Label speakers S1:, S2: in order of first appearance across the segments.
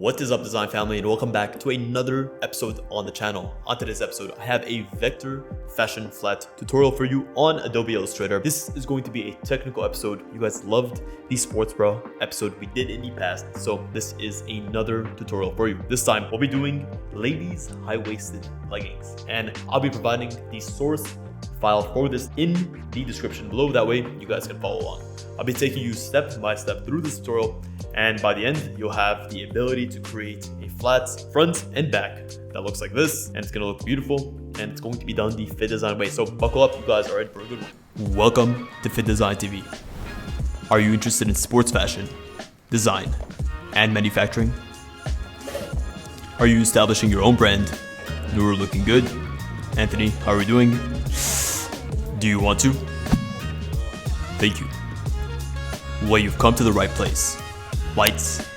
S1: What is up, design family, and welcome back to another episode on the channel. On today's episode, I have a vector fashion flat tutorial for you on Adobe Illustrator. This is going to be a technical episode. You guys loved the Sportswear episode we did in the past, so this is another tutorial for you. This time, we'll be doing ladies' high-waisted leggings, and I'll be providing the source file for this in the description below. That way, you guys can follow along. I'll be taking you step by step through this tutorial, and by the end, you'll have the ability to create a flat front and back that looks like this, and it's gonna look beautiful, and it's going to be done the Fit Design way. So buckle up, you guys are in for a good one. Welcome to Fit Design TV. Are you interested in sports fashion, design, and manufacturing? Are you establishing your own brand? You're looking good. Anthony, how are we doing? Do you want to? Thank you. Well, you've come to the right place. Lights,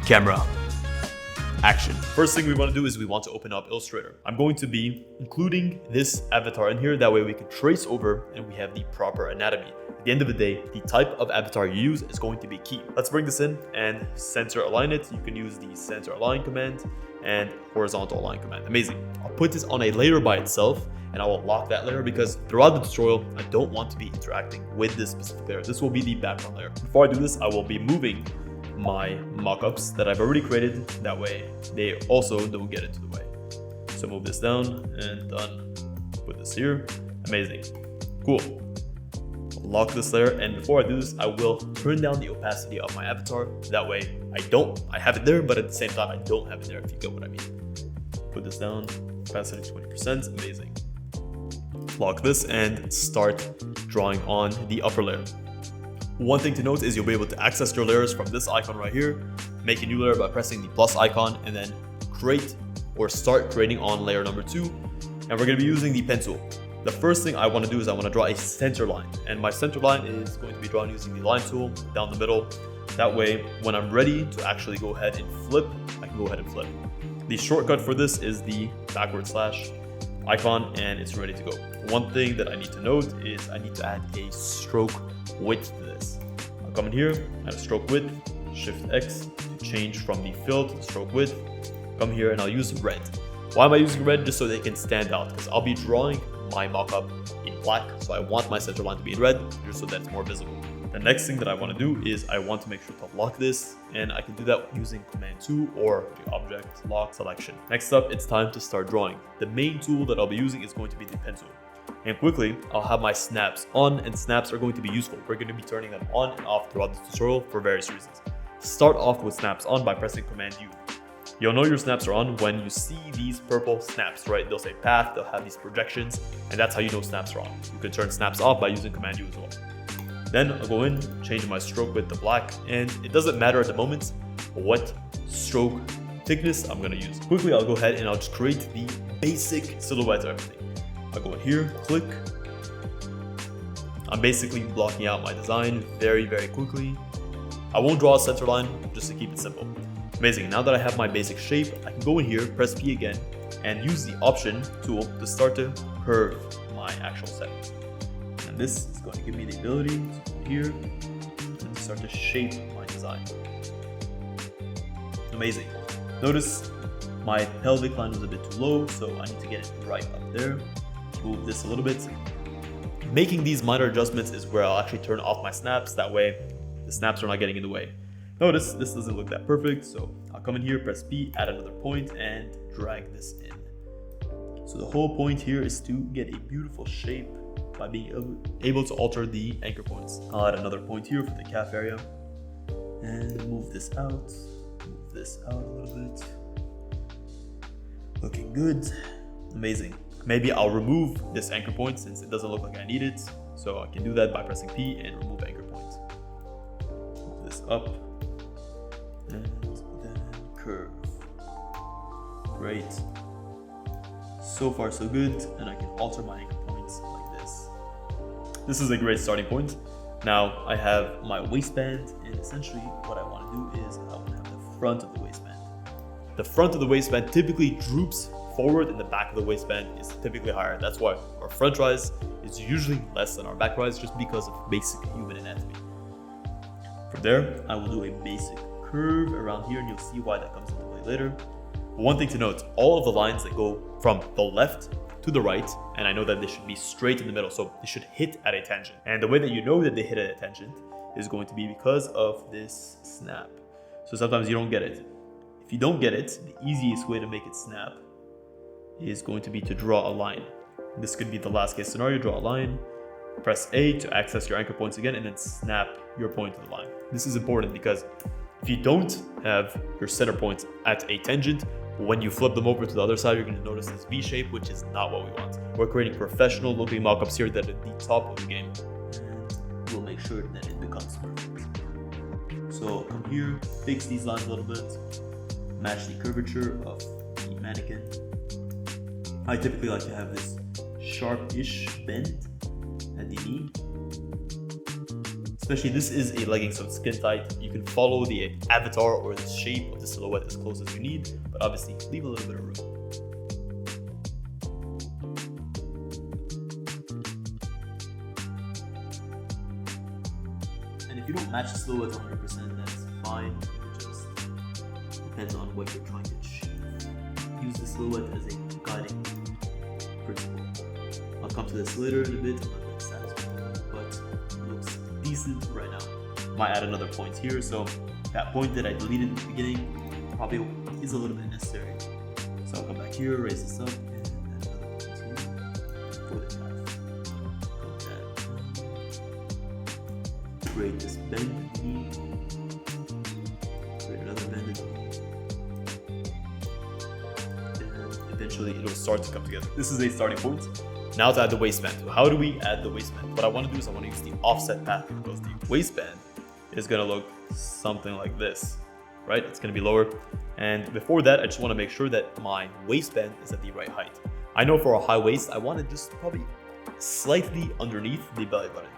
S1: camera, action. First thing we want to do is we want to open up Illustrator. I'm going to be including this avatar in here. That way we can trace over and we have the proper anatomy. At the end of the day, the type of avatar you use is going to be key. Let's bring this in and center align it. You can use the center align command and horizontal align command. Amazing. I'll put this on a layer by itself, and I will lock that layer because throughout the tutorial, I don't want to be interacting with this specific layer. This will be the background layer. Before I do this, I will be moving my mockups that I've already created. That way, they also don't get into the way. So move this down and done. Put this here. Amazing. Cool. I'll lock this layer, and before I do this, I will turn down the opacity of my avatar. That way, I have it there, but at the same time, I don't have it there, if you get what I mean. Put this down, opacity 20%, amazing. Lock this and start drawing on the upper layer. One thing to note is you'll be able to access your layers from this icon right here, make a new layer by pressing the plus icon, and then create or start creating on layer number 2. And we're going to be using the pen tool. The first thing I want to do is I want to draw a center line, and my center line is going to be drawn using the line tool down the middle. That way, when I'm ready to actually go ahead and flip, I can go ahead and flip. The shortcut for this is the backward slash icon, and it's ready to go. One thing that I need to note is I need to add a stroke width to this. I'll come in here, add a stroke width, Shift X to change from the fill to stroke width. Come here and I'll use red. Why am I using red? Just so they can stand out, because I'll be drawing my mockup in black, so I want my center line to be in red, just so that it's more visible. The next thing that I want to do is I want to make sure to lock this, and I can do that using Command 2 or the object lock selection. Next up, it's time to start drawing. The main tool that I'll be using is going to be the pen tool. And quickly, I'll have my snaps on, and snaps are going to be useful. We're going to be turning them on and off throughout the tutorial for various reasons. Start off with snaps on by pressing Command U. You'll know your snaps are on when you see these purple snaps, right? They'll say path, they'll have these projections, and that's how you know snaps are on. You can turn snaps off by using Command U as well. Then I'll go in, change my stroke width to black, and it doesn't matter at the moment what stroke thickness I'm gonna use. Quickly, I'll go ahead and I'll just create the basic silhouette of everything. I'll go in here, click. I'm basically blocking out my design very, very quickly. I won't draw a center line, just to keep it simple. Amazing, now that I have my basic shape, I can go in here, press P again, and use the option tool to start to curve my actual set. And this is going to give me the ability to go here and start to shape my design. Amazing. Notice my pelvic line was a bit too low, so I need to get it right up there. Move this a little bit. Making these minor adjustments is where I'll actually turn off my snaps. That way, the snaps are not getting in the way. Notice this doesn't look that perfect, so I'll come in here, press P, add another point, and drag this in. So the whole point here is to get a beautiful shape by being able to alter the anchor points. I'll add another point here for the calf area, and move this out a little bit. Looking good. Amazing. Maybe I'll remove this anchor point since it doesn't look like I need it, so I can do that by pressing P and remove anchor point. Move this up. And then curve. Great. So far so good, and I can alter my anchor points like this. This is a great starting point. Now I have my waistband, and essentially what I want to do is I want to have the front of the waistband. The front of the waistband typically droops forward, and the back of the waistband is typically higher. That's why our front rise is usually less than our back rise, just because of basic human anatomy. From there, I will do a basic curve around here, and you'll see why that comes into play later. But one thing to note, all of the lines that go from the left to the right, and I know that they should be straight in the middle, so they should hit at a tangent. And the way that you know that they hit at a tangent is going to be because of this snap. So sometimes you don't get it. If you don't get it, the easiest way to make it snap is going to be to draw a line. This could be the last case scenario, draw a line, press A to access your anchor points again, and then snap your point to the line. This is important because if you don't have your center points at a tangent, when you flip them over to the other side, you're going to notice this V shape, which is not what we want. We're creating professional looking mockups here that are at the top of the game. And we'll make sure that it becomes perfect. So come here, fix these lines a little bit, match the curvature of the mannequin. I typically like to have this sharp-ish bend at the knee. Especially this is a legging, so it's skin tight. You can follow the avatar or the shape of the silhouette as close as you need, but obviously leave a little bit of room. And if you don't match the silhouette 100%, that's fine. It just depends on what you're trying to achieve. Use the silhouette as a guiding principle. I'll come to this later in a bit. I'm not that satisfied, but it looks decent right now. Might add another point here, so that point that I deleted in the beginning probably is a little bit necessary. So I'll come back here, raise this up, and add another point here for the calf. Create this bend knee. Create another bend knee. And eventually it'll start to come together. This is a starting point. Now to add the waistband. So how do we add the waistband? What I want to do is I want to use the offset path because the waistband is going to look something like this, right? It's going to be lower. And before that, I just want to make sure that my waistband is at the right height. I know for a high waist, I want it just probably slightly underneath the belly button.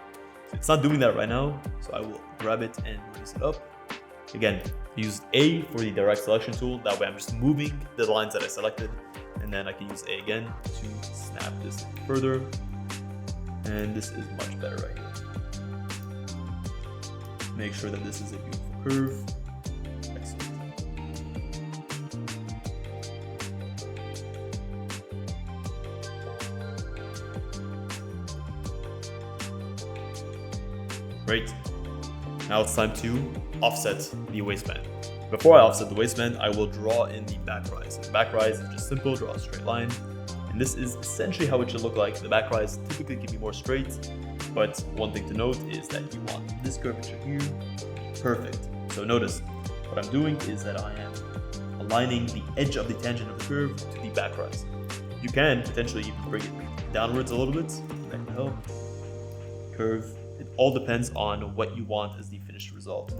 S1: So it's not doing that right now, so I will grab it and raise it up. Again, use A for the direct selection tool. That way I'm just moving the lines that I selected. And then I can use A again to snap this further. And this is much better right here. Make sure that this is a beautiful curve. Excellent. Great. Now it's time to offset the waistband. Before I offset the waistband, I will draw in the back rise. The back rise is just simple, draw a straight line. And this is essentially how it should look like. The back rise typically can be more straight, but one thing to note is that you want this curvature here. Perfect. So notice, what I'm doing is that I am aligning the edge of the tangent of the curve to the back rise. You can potentially even bring it downwards a little bit. That can help. Curve. It all depends on what you want as the finished result.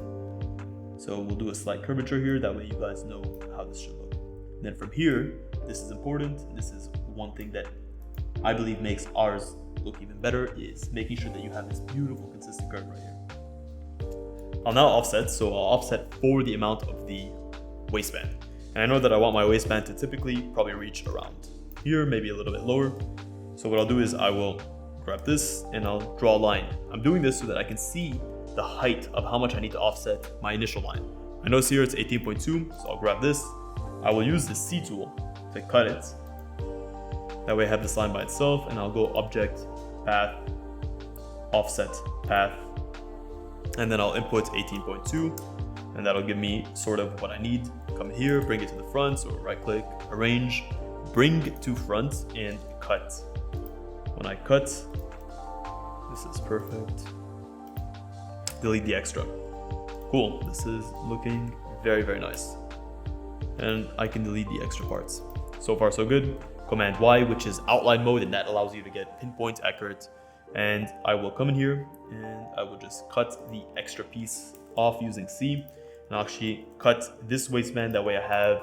S1: So we'll do a slight curvature here, that way you guys know how this should look. And then from here, this is important. This is one thing that I believe makes ours look even better, is making sure that you have this beautiful consistent curve right here. I'll now offset, so I'll offset for the amount of the waistband. And I know that I want my waistband to typically probably reach around here, maybe a little bit lower. So what I'll do is I will grab this and I'll draw a line. I'm doing this so that I can see the height of how much I need to offset my initial line. I notice here it's 18.2, so I'll grab this. I will use the C tool to cut it. That way I have this line by itself, and I'll go object, path, offset, path, and then I'll input 18.2, and that'll give me sort of what I need. Come here, bring it to the front, so right click, arrange, bring to front, and cut. When I cut, this is perfect. Delete the extra. Cool, this is looking very, very nice. And I can delete the extra parts. So far so good. Command Y, which is outline mode, and that allows you to get pinpoint accurate. And I will come in here and I will just cut the extra piece off using C. And I'll actually cut this waistband, that way I have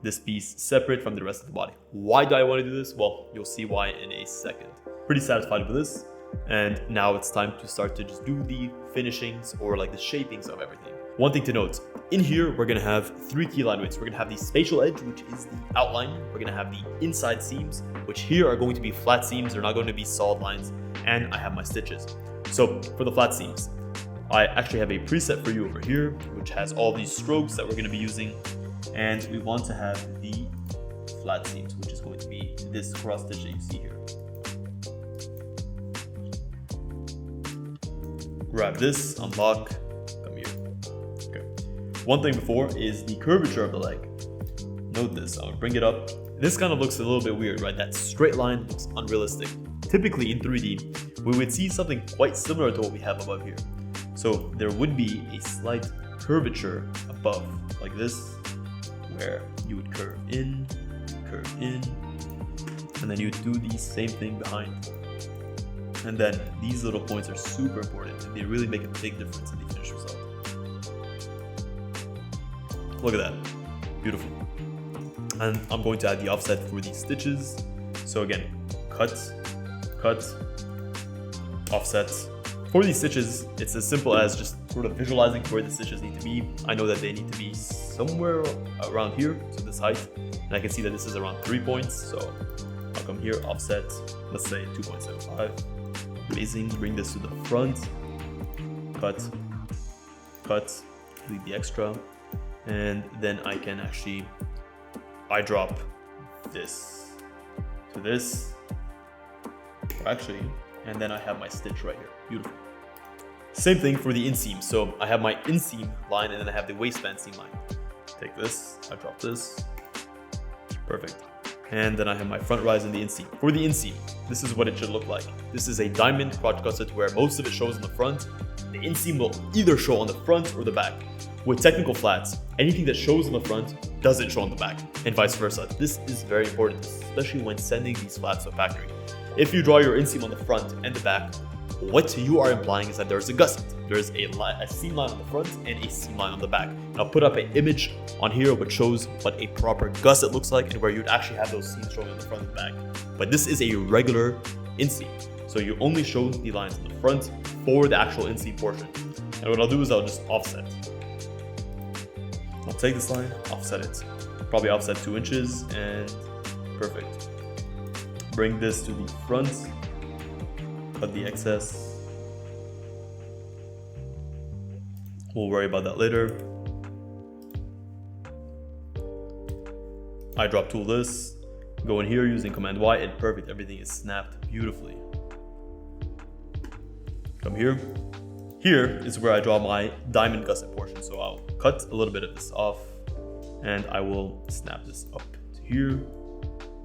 S1: this piece separate from the rest of the body. Why do I want to do this? Well, you'll see why in a second. Pretty satisfied with this. And now it's time to start to just do the finishings or like the shapings of everything. One thing to note, in here, we're gonna have 3 key line weights. We're gonna have the spatial edge, which is the outline. We're gonna have the inside seams, which here are going to be flat seams. They're not going to be solid lines. And I have my stitches. So for the flat seams, I actually have a preset for you over here, which has all these strokes that we're going to be using. And we want to have the flat seams, which is going to be this cross stitch that you see here. Grab this, unlock, come here. Okay. One thing before is the curvature of the leg. Note this, I'm gonna bring it up. This kind of looks a little bit weird, right? That straight line looks unrealistic. Typically in 3D, we would see something quite similar to what we have above here. So there would be a slight curvature above, like this, where you would curve in, and then you would do the same thing behind. And then these little points are super important, and they really make a big difference in the finished result. Look at that, beautiful. And I'm going to add the offset for these stitches. So again, cut, offset. For these stitches, it's as simple as just sort of visualizing where the stitches need to be. I know that they need to be somewhere around here, so this height, and I can see that this is around 3 points. So I'll come here, offset, let's say 2.75. Amazing, bring this to the front, cut, leave the extra, and then I can actually eye drop this to this, actually, and then I have my stitch right here. Beautiful. Same thing for the inseam. So I have my inseam line, and then I have the waistband seam line. Take this, I drop this, perfect. And then I have my front rise in the inseam. For the inseam, this is what it should look like. This is a diamond crotch gusset where most of it shows in the front. The inseam will either show on the front or the back. With technical flats, anything that shows on the front doesn't show on the back, and vice versa. This is very important, especially when sending these flats to a factory. If you draw your inseam on the front and the back, what you are implying is that there's a gusset. There's a seam line on the front and a seam line on the back. And I'll put up an image on here which shows what a proper gusset looks like and where you'd actually have those seams showing on the front and the back. But this is a regular inseam, so you only show the lines on the front for the actual inseam portion. And what I'll do is I'll just offset. I'll take this line, offset it. Probably offset 2 inches, and perfect. Bring this to the front, cut the excess. We'll worry about that later. I drop tool this, go in here using Command Y, and perfect, everything is snapped beautifully. Come here. Here is where I draw my diamond gusset portion. So I'll cut a little bit of this off, and I will snap this up to here.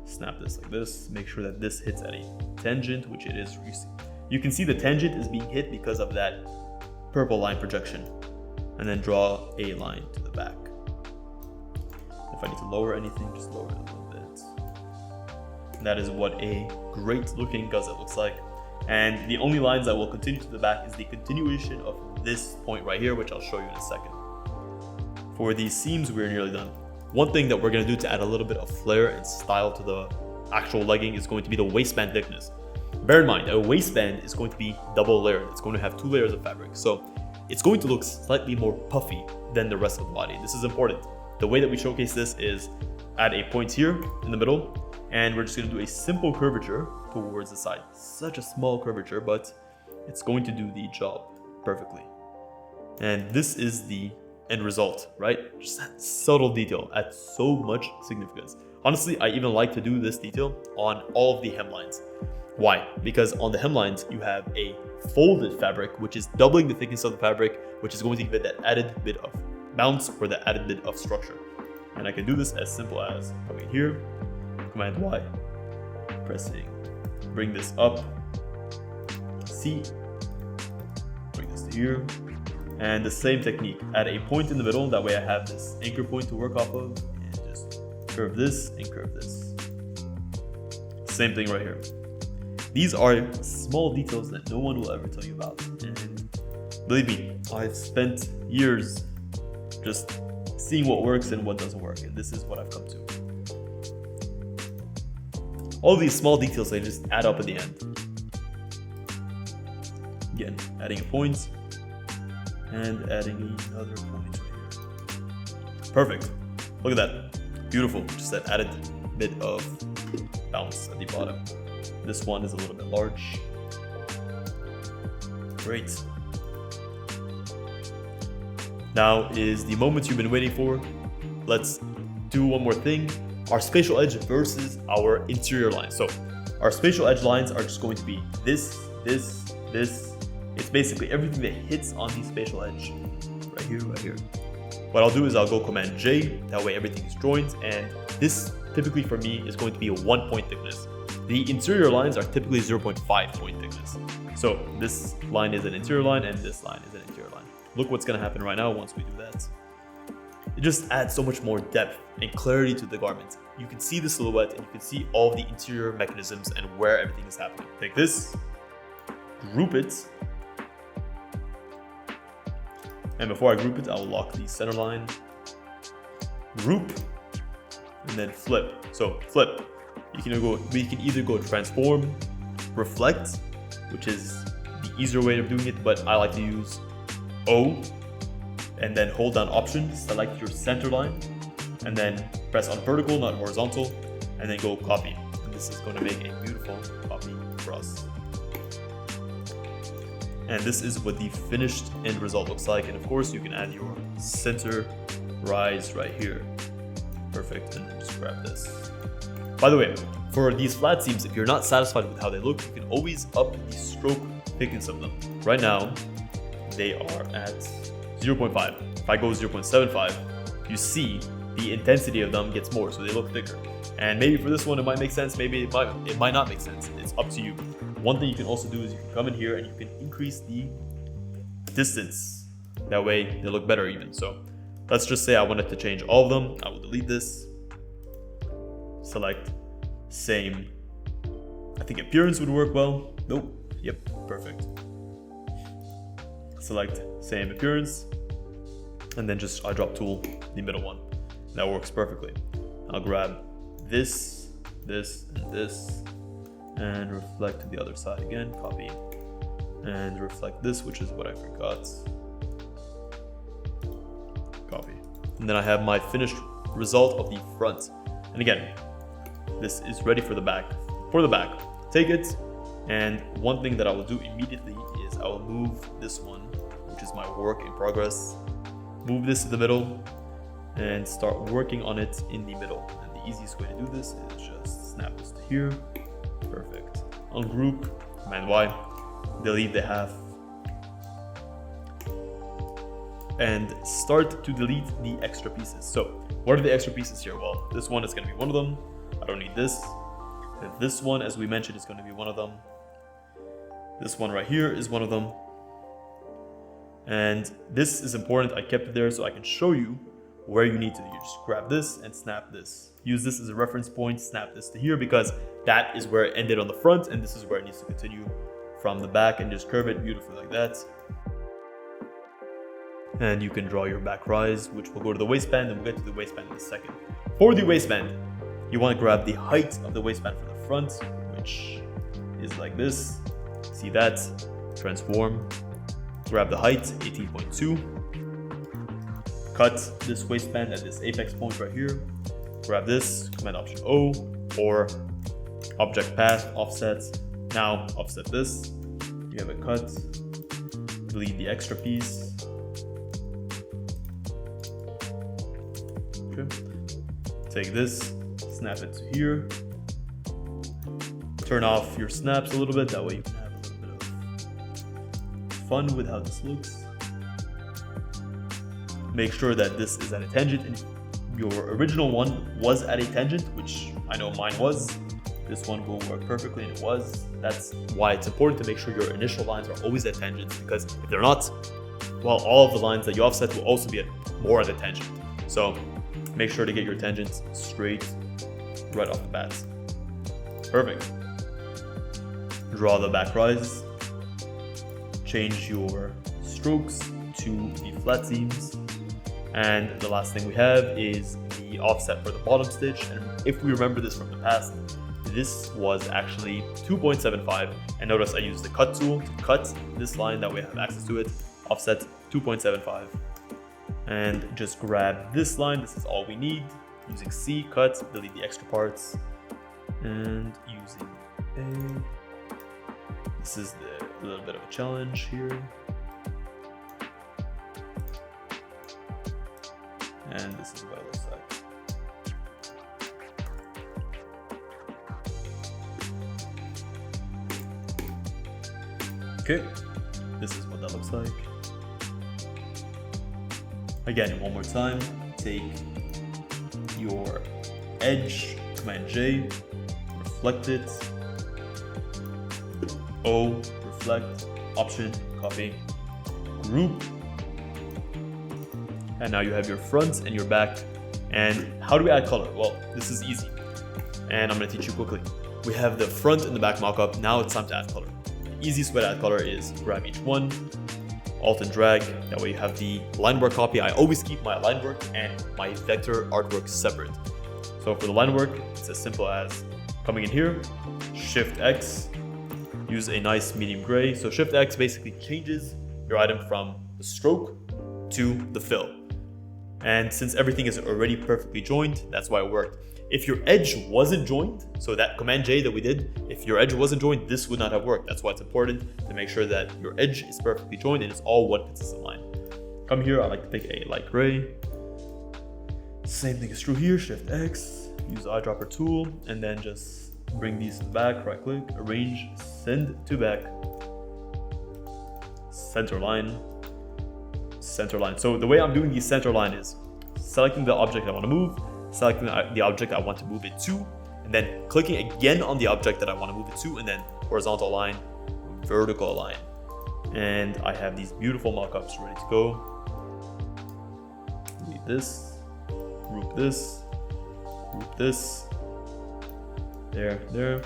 S1: Snap this like this. Make sure that this hits at a tangent, which it is. You can see the tangent is being hit because of that purple line projection. And then draw a line to the back. If I need to lower anything, just lower it a little bit. And that is what a great looking gusset looks like. And the only lines that will continue to the back is the continuation of this point right here, which I'll show you in a second. For these seams, we're nearly done. One thing that we're going to do to add a little bit of flair and style to the actual legging is going to be the waistband thickness. Bear in mind, a waistband is going to be double layered. It's going to have 2 layers of fabric. So it's going to look slightly more puffy than the rest of the body. This is important. The way that we showcase this is at a point here in the middle, and we're just going to do a simple curvature towards the side. Such a small curvature, but it's going to do the job perfectly. And this is the end result, right? Just that subtle detail adds so much significance. Honestly, I even like to do this detail on all of the hemlines. Why? Because on the hemlines, you have a folded fabric, which is doubling the thickness of the fabric, which is going to give it that added bit of bounce or the added bit of structure. And I can do this as simple as coming here, Command Y, pressing, bring this up, C, bring this to here, and the same technique, add a point in the middle, that way I have this anchor point to work off of, and just curve this and curve this. Same thing right here. These are small details that no one will ever tell you about, and believe me, I've spent years just seeing what works and what doesn't work, and this is what I've come to. All these small details, they just add up at the end. Again, adding a point and adding another point right here. Perfect. Look at that. Beautiful. Just that added bit of bounce at the bottom. This one is a little bit large. Great. Now is the moment you've been waiting for. Let's do one more thing. Our spatial edge versus our interior lines. So our spatial edge lines are just going to be this. It's basically everything that hits on the spatial edge. Right here. What I'll do is I'll go Command J, that way everything is joined, and this typically for me is going to be a 1 point thickness. The interior lines are typically 0.5 point thickness. So this line is an interior line and this line is an interior line. Look what's gonna happen right now once we do that. It just adds so much more depth and clarity to the garment. You can see the silhouette and you can see all the interior mechanisms and where everything is happening. Take this, group it, and before I group it, I will lock the center line, group, and then flip. So flip, we can either go transform, reflect, which is the easier way of doing it, but I like to use O, and then hold down Option, select your center line, and then press on vertical, not horizontal, and then go copy. And this is going to make a beautiful copy for us. And this is what the finished end result looks like. And of course, you can add your center rise right here. Perfect, and then just grab this. By the way, for these flat seams, if you're not satisfied with how they look, you can always up the stroke thickness of them. Right now, they are at 0.5. If I go 0.75, you see the intensity of them gets more, so they look thicker. And maybe for this one, it might make sense, maybe it might not make sense. It's up to you. One thing you can also do is you can come in here and you can increase the distance. That way they look better even. So let's just say I wanted to change all of them. I will delete this. Select same. I think appearance would work well. Nope. Yep. Perfect. Select same appearance. And then just I drop tool, the middle one. That works perfectly. I'll grab this, and this. And reflect to the other side again, copy, and reflect this, which is what I forgot, copy. And then I have my finished result of the front. And again, this is ready for the back. For the back, take it, and one thing that I will do immediately is I will move this one, which is my work in progress, move this to the middle, and start working on it in the middle. And the easiest way to do this is just snap this to here. Perfect. Ungroup, Command Y, delete the half, and start to delete the extra pieces. So, what are the extra pieces here? Well, this one is going to be one of them. I don't need this. And this one, as we mentioned, is going to be one of them. This one right here is one of them. And this is important. I kept it there so I can show you where you need to. You just grab this and snap this. Use this as a reference point, snap this to here, because that is where it ended on the front, and this is where it needs to continue from the back, and just curve it beautifully like that. And you can draw your back rise, which will go to the waistband, and we'll get to the waistband in a second. For the waistband, you want to grab the height of the waistband for the front, which is like this. See that? Transform. Grab the height, 18.2. Cut this waistband at this apex point right here. Grab this, Command Option O, or Object Path, Offset. Now offset this. You have a cut. Delete the extra piece. Okay. Take this, snap it to here. Turn off your snaps a little bit, that way you can have a little bit of fun with how this looks. Make sure that this is at a tangent, and your original one was at a tangent, which I know mine was. This one will work perfectly, and it was. That's why it's important to make sure your initial lines are always at tangents, because if they're not, well, all of the lines that you offset will also be more at a tangent. So make sure to get your tangents straight right off the bat. Perfect. Draw the back rise. Change your strokes to the flat seams. And the last thing we have is the offset for the bottom stitch. And if we remember this from the past, this was actually 2.75. And notice I used the cut tool to cut this line, that way I have access to it. Offset 2.75. And just grab this line, this is all we need. Using C, cut, delete the extra parts. And using A. This is a little bit of a challenge here. And this is what it looks like. Okay, this is what that looks like. Again, one more time, take your edge, Command J, reflect it, O, reflect, Option, copy, group, and now you have your front and your back. And how do we add color? Well, this is easy, and I'm going to teach you quickly. We have the front and the back mockup. Now it's time to add color. The easiest way to add color is grab each one, Alt and drag. That way you have the line work copy. I always keep my line work and my vector artwork separate. So for the line work, it's as simple as coming in here, Shift X, use a nice medium gray. So Shift X basically changes your item from the stroke to the fill. And since everything is already perfectly joined, that's why it worked. If your edge wasn't joined, so that Command J that we did, if your edge wasn't joined, this would not have worked. That's why it's important to make sure that your edge is perfectly joined and it's all one consistent line. Come here, I like to take a light gray. Same thing is true here, Shift X, use the eyedropper tool, and then just bring these to the back, right click, arrange, send to back, center line, center line. So the way I'm doing the center line is selecting the object I want to move, selecting the object I want to move it to, and then clicking again on the object that I want to move it to, and then horizontal line, vertical line. And I have these beautiful mockups ready to go. Delete this, group this, group this, there.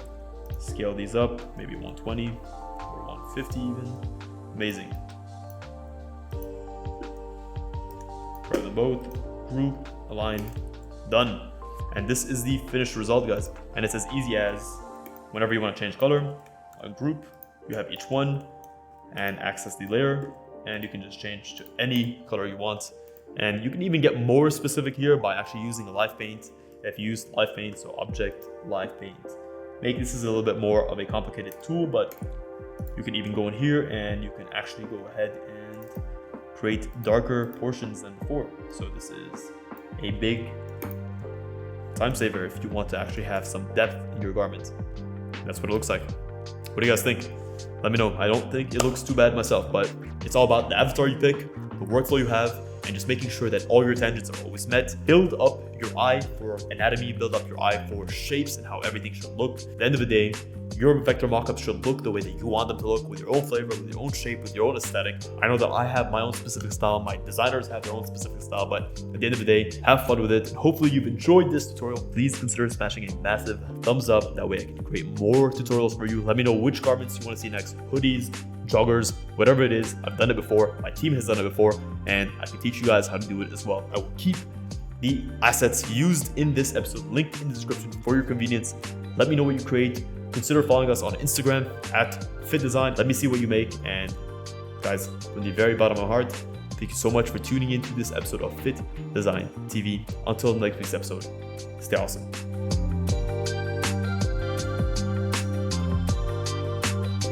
S1: Scale these up, maybe 120 or 150 even. Amazing. Grab them both, group, align, done. And this is the finished result, guys. And it's as easy as whenever you want to change color, a group, you have each one and access the layer, and you can just change to any color you want. And you can even get more specific here by actually using a live paint. If you use live paint, so object, live paint. This is a little bit more of a complicated tool, but you can even go in here and you can actually go ahead and create darker portions than before. So this is a big time saver if you want to actually have some depth in your garment. That's what it looks like. What do you guys think? Let me know. I don't think it looks too bad myself, but it's all about the avatar you pick, the workflow you have, and just making sure that all your tangents are always met. Build up your eye for anatomy, build up your eye for shapes and how everything should look. At the end of the day, your vector mockups should look the way that you want them to look, with your own flavor, with your own shape, with your own aesthetic. I know that I have my own specific style, my designers have their own specific style, but at the end of the day, have fun with it. And hopefully you've enjoyed this tutorial. Please consider smashing a massive thumbs up. That way I can create more tutorials for you. Let me know which garments you want to see next. Hoodies, joggers, whatever it is. I've done it before. My team has done it before, and I can teach you guys how to do it as well. I will keep the assets used in this episode linked in the description for your convenience. Let me know what you create. Consider following us on Instagram @FitDesign. Let me see what you make. And guys, from the very bottom of my heart, thank you so much for tuning into this episode of Fit Design TV. Until next week's episode, stay awesome.